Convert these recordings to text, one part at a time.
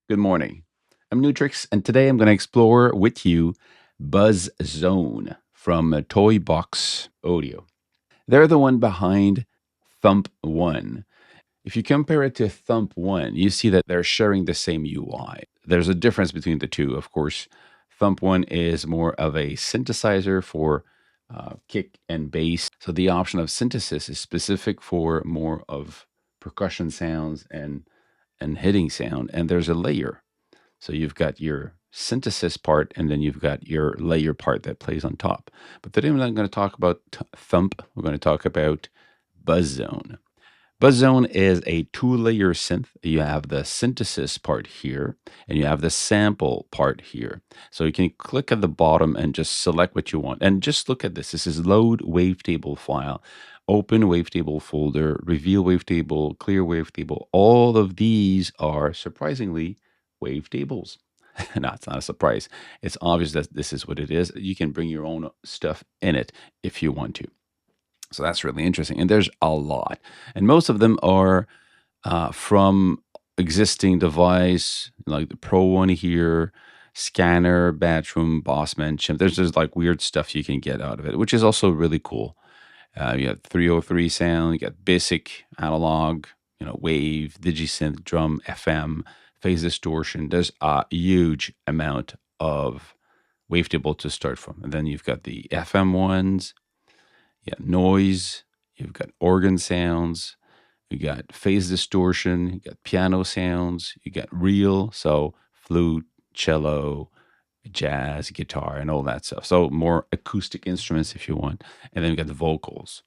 Good morning. I'm Nu-Trix, and today I'm going to explore with you Buzz Zone from Toybox Audio. They're the one behind Thump One. If you compare it to Thump One, you see that they're sharing the same UI. There's a difference between the two, of course. Thump One is more of a synthesizer for kick and bass. So the option of synthesis is specific for more of percussion sounds and hitting sound. And there's a layer. So you've got your synthesis part, and then you've got your layer part that plays on top. But today we're not going to talk about Thump. We're going to talk about Buzz Zone. Buzz Zone is a two-layer synth. You have the synthesis part here, and you have the sample part here. So you can click at the bottom and just select what you want. And just look at this. This is load wavetable file, open wavetable folder, reveal wavetable, clear wavetable. All of these are surprisingly wavetables. No, it's not a surprise. It's obvious that this is what it is. You can bring your own stuff in it if you want to. So that's really interesting. And there's a lot. And most of them are from existing device, like the Pro One here, scanner, Bathroom, Bossman, Chimp. There's just like weird stuff you can get out of it, which is also really cool. You got 303 sound, you got basic analog, wave, digisynth, drum, FM, phase distortion. There's a huge amount of wavetable to start from. And then you've got the FM ones, noise, you've got organ sounds, you got phase distortion, you got piano sounds, you got real, so flute, cello, jazz, guitar, and all that stuff. So more acoustic instruments if you want. And then you got the vocals,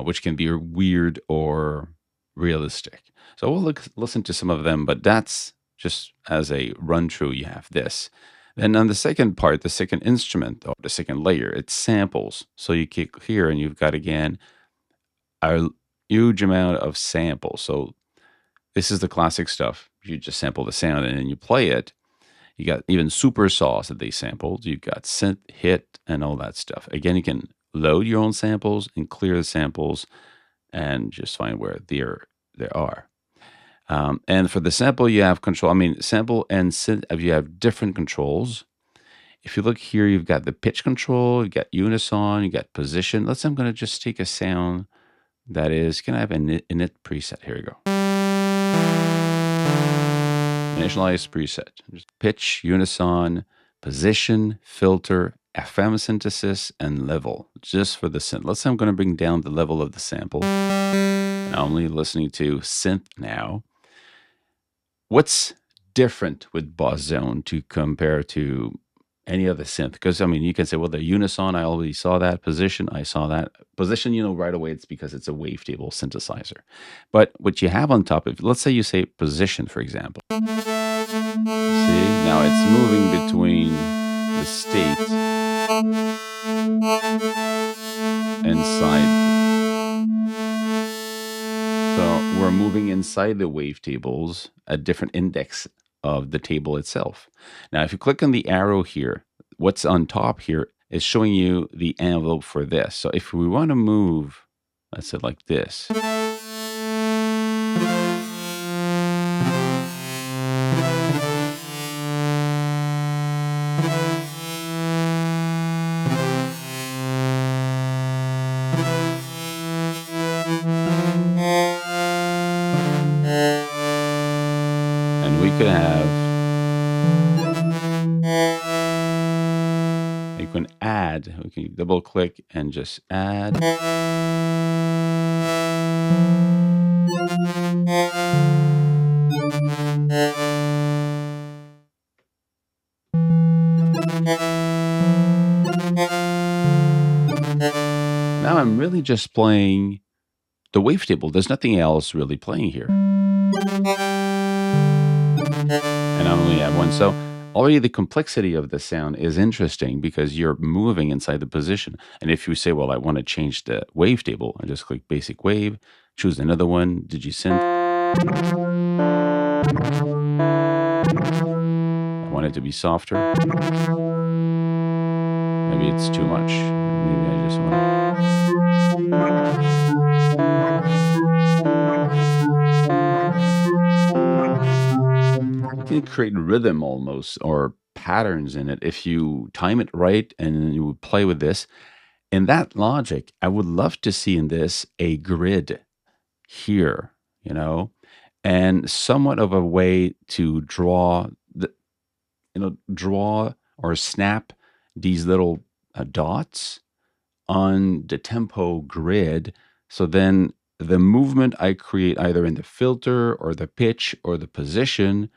which can be weird or realistic. So we'll listen to some of them, but that's just as a run through. You have this. Then on the second part, the second instrument, or the second layer, it's samples. So you kick here and you've got, again, a huge amount of samples. So this is the classic stuff. You just sample the sound and then you play it. You got even supersaws that they sampled. You've got synth, hit, and all that stuff. Again, you can load your own samples and clear the samples and just find where they are. And for the sample, you have control. I mean, sample and synth, you have different controls. If you look here, you've got the pitch control, you've got unison, you got position. Let's say I'm going to just take a sound that is, can I have an init preset? Here we go. Initialize preset. Just pitch, unison, position, filter, FM synthesis, and level, just for the synth. Let's say I'm going to bring down the level of the sample. And I'm only listening to synth now. What's different with Buzz Zone to compare to any other synth? Because, I mean, you can say, well, the unison, I already saw that. Position, I saw that. Position, right away, it's because it's a wavetable synthesizer. But what you have on top of, let's say you say position, for example. See, now it's moving between the state and side. So we're moving inside the wavetables at different index of the table itself. Now, if you click on the arrow here, what's on top here is showing you the envelope for this. So if we want to move, let's say like this. And we could have, you can add, we can double click and just add. Now I'm really just playing the wavetable. There's nothing else really playing here. And I only have one. So already the complexity of the sound is interesting because you're moving inside the position. And if you say, well, I want to change the wavetable, I just click basic wave, choose another one, digisynth. I want it to be softer. Maybe it's too much. Maybe I just want to. can create rhythm almost or patterns in it if you time it right and you would play with this. In that logic, I would love to see in this a grid here, you know, and somewhat of a way to draw the, draw or snap these little dots on the tempo grid. So then the movement I create either in the filter or the pitch or the position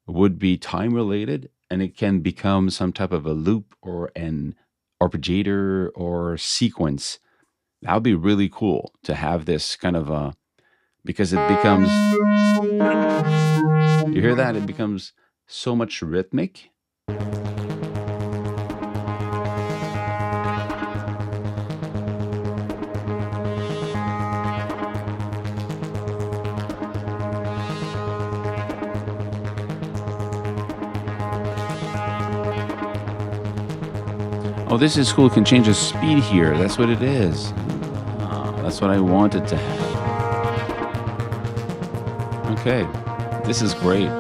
would be time related, and it can become some type of a loop or an arpeggiator or sequence. That would be really cool to have this kind of a, because it becomes, you hear that? It becomes so much rhythmic. Oh, this is cool. It can change the speed here. That's what it is. Oh, that's what I wanted to have. Okay, this is great.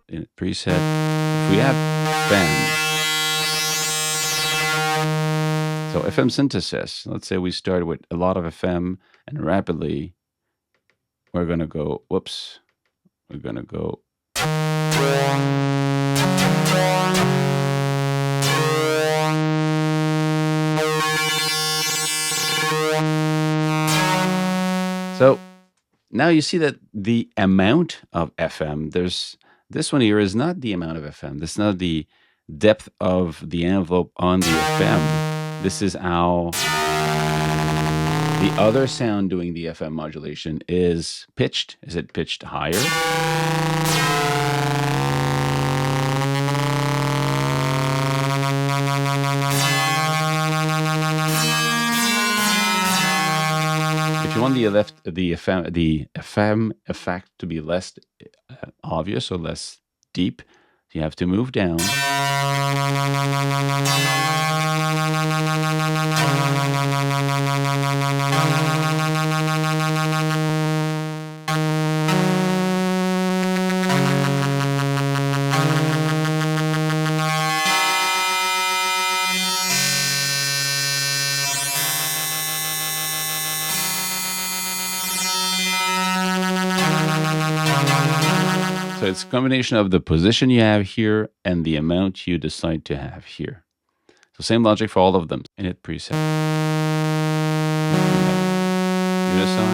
In preset, if we have FM, so FM synthesis, let's say we start with a lot of FM and rapidly, we're going to go, whoops, we're going to go. So now you see that the amount of FM, there's this one here is not the amount of FM. This is not the depth of the envelope on the FM. This is how the other sound doing the FM modulation is pitched. Is it pitched higher? If you want the FM effect to be less obvious or less deep, you have to move down. So it's a combination of the position you have here and the amount you decide to have here. So same logic for all of them. Init preset. Unison.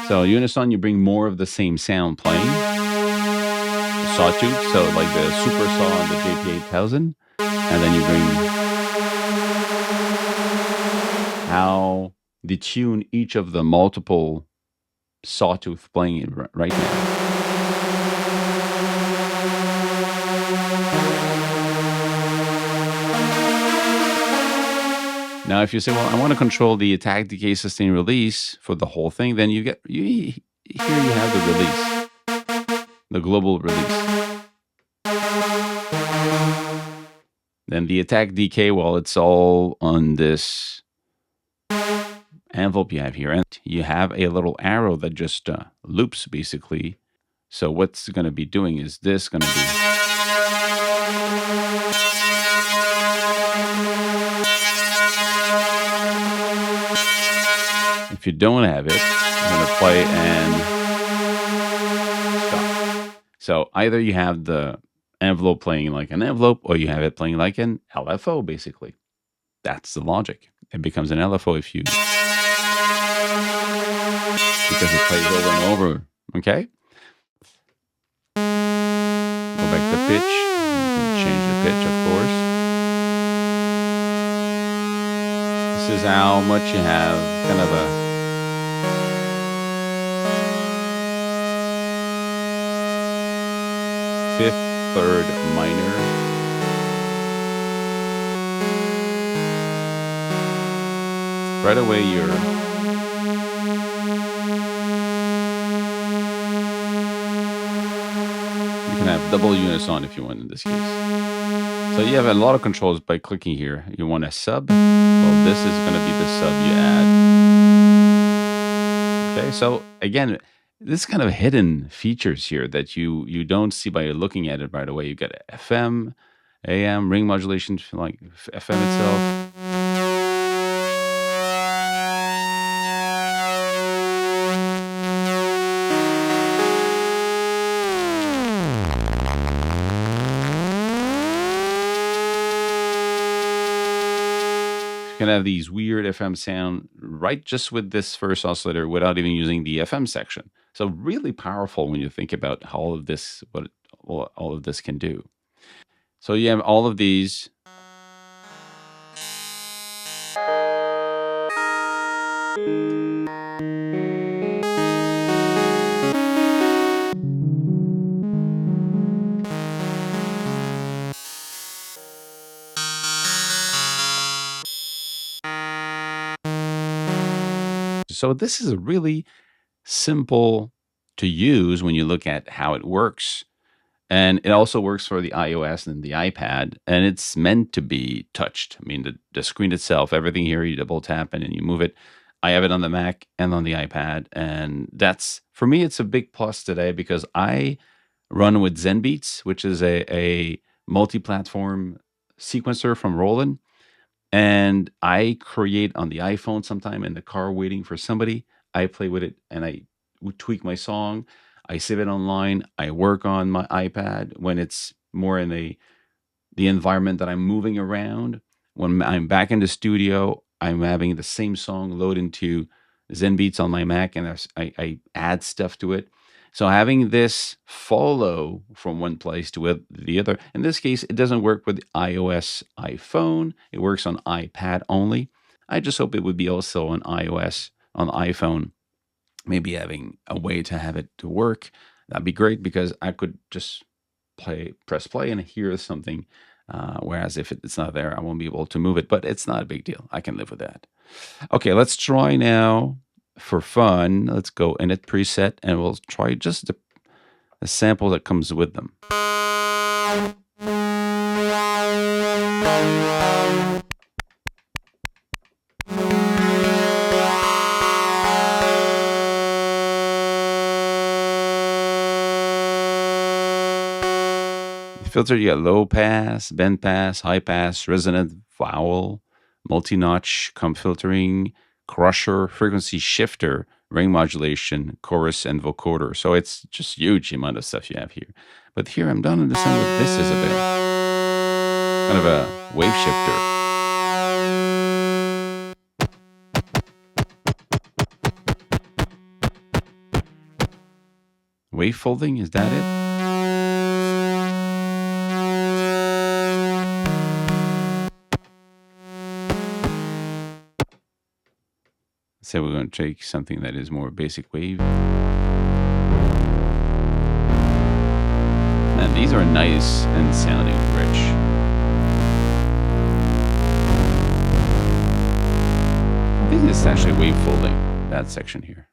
So unison, you bring more of the same sound playing. Sawtooth, so like the supersaw on the JP-8000. And then you bring how they tune each of the multiple sawtooth playing it right now. Now, if you say, well, I want to control the attack, decay, sustain, release for the whole thing, then here you have the release, the global release. Then the attack, decay, well, it's all on this envelope you have here, and you have a little arrow that just loops basically. So what's going to be doing is this going to be if you don't have it, I'm going to play and stop. So either you have the envelope playing like an envelope or you have it playing like an LFO basically. That's the logic. It becomes an LFO if you, because it plays over and over. Okay? Go back to pitch. You can change the pitch, of course. This is how much you have, kind of a fifth, third minor. Right away you're have double unison if you want in this case. So you have a lot of controls by clicking here. You want a sub. Well, this is going to be the sub you add. Okay, so again, this kind of hidden features here that you don't see by looking at it right away. You got FM, AM, ring modulation, like FM itself. You can have these weird FM sound right just with this first oscillator without even using the FM section. So really powerful when you think about how all of this, what all of this can do. So you have all of these. So this is a really simple to use when you look at how it works. And it also works for the iOS and the iPad, and it's meant to be touched. I mean, the screen itself, everything here, you double tap and then you move it. I have it on the Mac and on the iPad, and that's, for me, it's a big plus today because I run with ZenBeats, which is a multi-platform sequencer from Roland. And I create on the iPhone sometime in the car waiting for somebody. I play with it and I tweak my song. I save it online. I work on my iPad when it's more in the environment that I'm moving around. When I'm back in the studio, I'm having the same song load into ZenBeats on my Mac, and I add stuff to it. So having this follow from one place to the other, in this case, it doesn't work with iOS, iPhone. It works on iPad only. I just hope it would be also on iOS, on iPhone. Maybe having a way to have it to work. That'd be great because I could just press play and hear something. Whereas if it's not there, I won't be able to move it, but it's not a big deal. I can live with that. Okay, let's try now for fun. Let's go init preset and we'll try just a sample that comes with them. Filter, you got low pass, band pass, high pass, resonant, vowel, multi-notch, comb filtering, crusher, frequency shifter, ring modulation, chorus, and vocoder. So it's just huge amount of stuff you have here. But here I'm don't understand what this is about. Kind of a wave shifter. Wave folding, is that it? Say we're going to take something that is more basic wave. And these are nice and sounding rich. I think this is actually wave folding, that section here.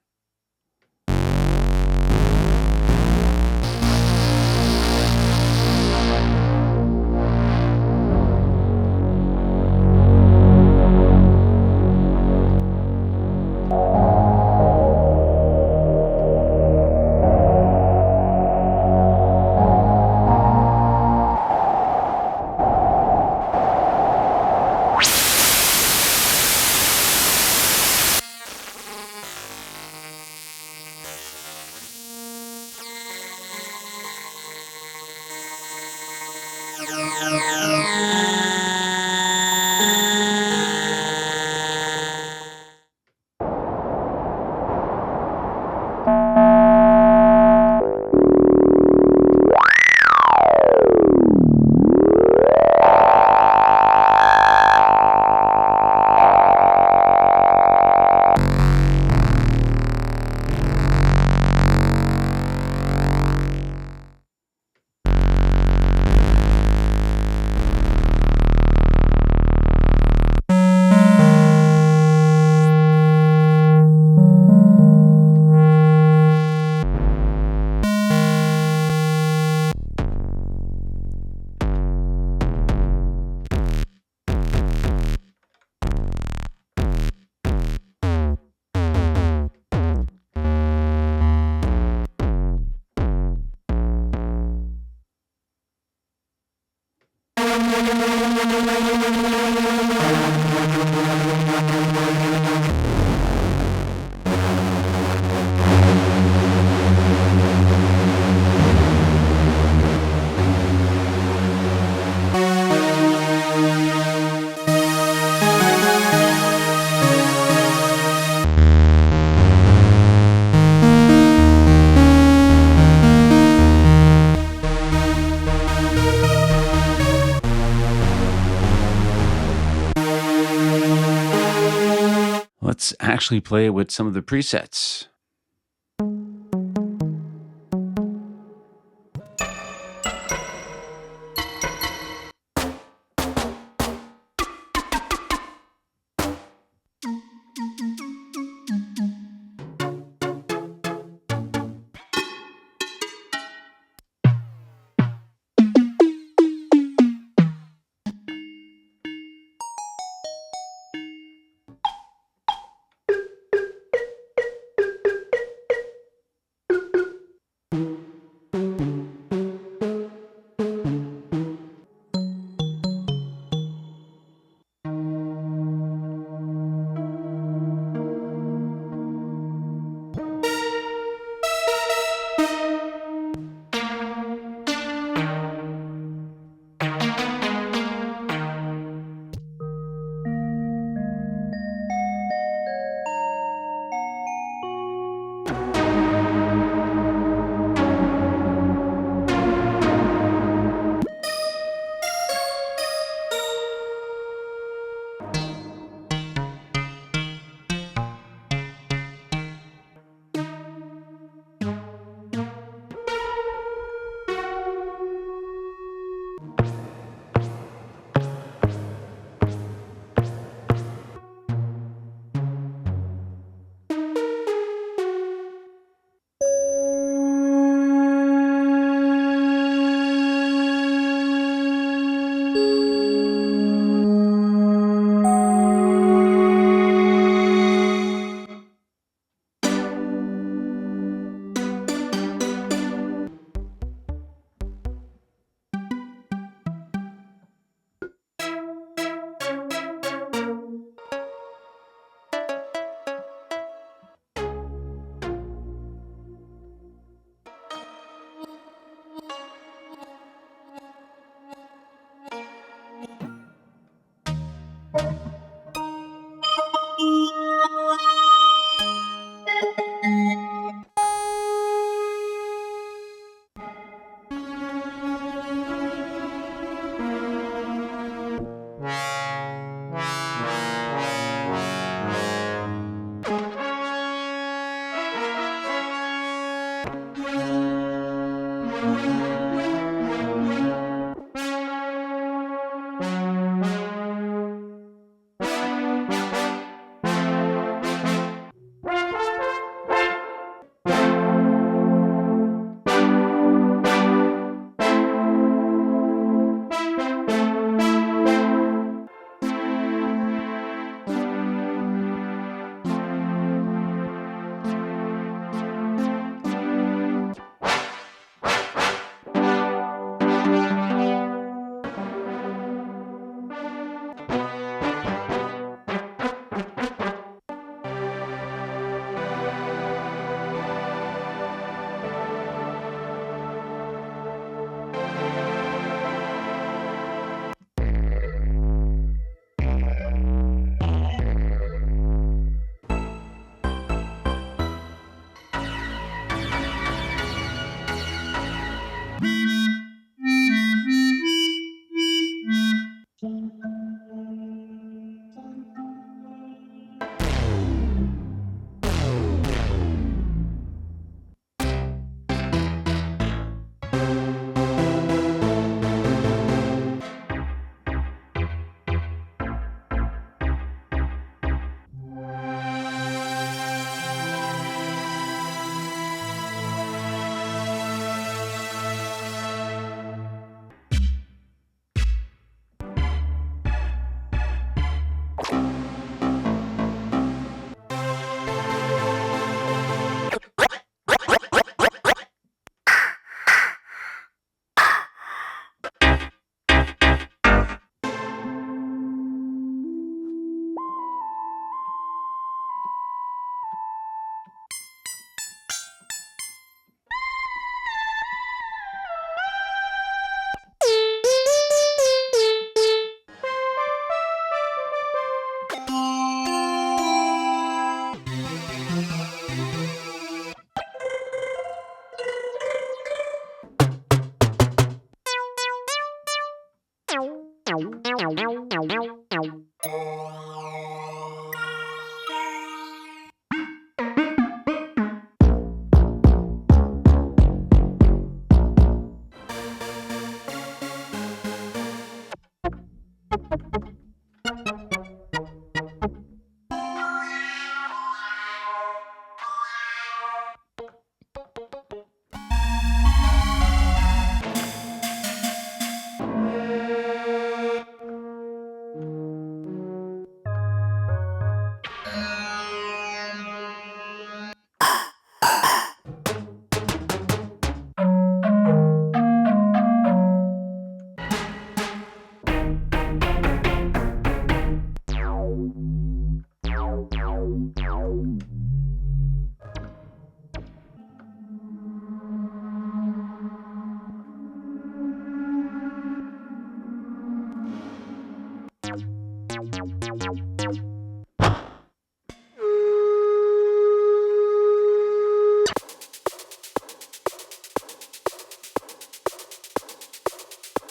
Let's actually play with some of the presets.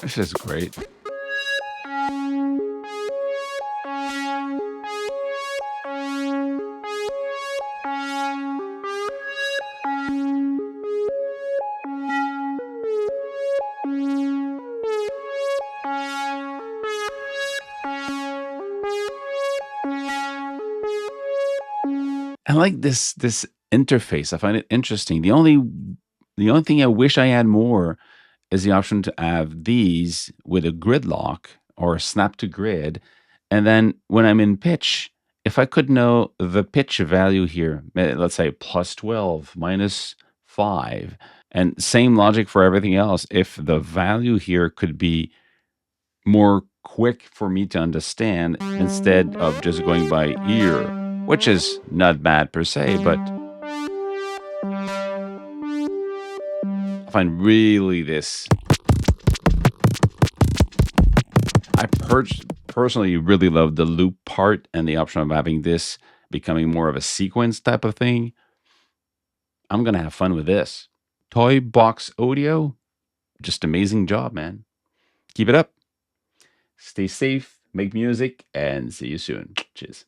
This is great. I like this interface. I find it interesting. The only thing I wish I had more is the option to have these with a grid lock or a snap to grid. And then when I'm in pitch, if I could know the pitch value here, let's say plus 12, minus 5, and same logic for everything else, if the value here could be more quick for me to understand instead of just going by ear, which is not bad per se, but I find really this. I personally really love the loop part and the option of having this becoming more of a sequence type of thing. I'm going to have fun with this. Toybox Audio, just amazing job, man. Keep it up. Stay safe, make music, and see you soon. Cheers.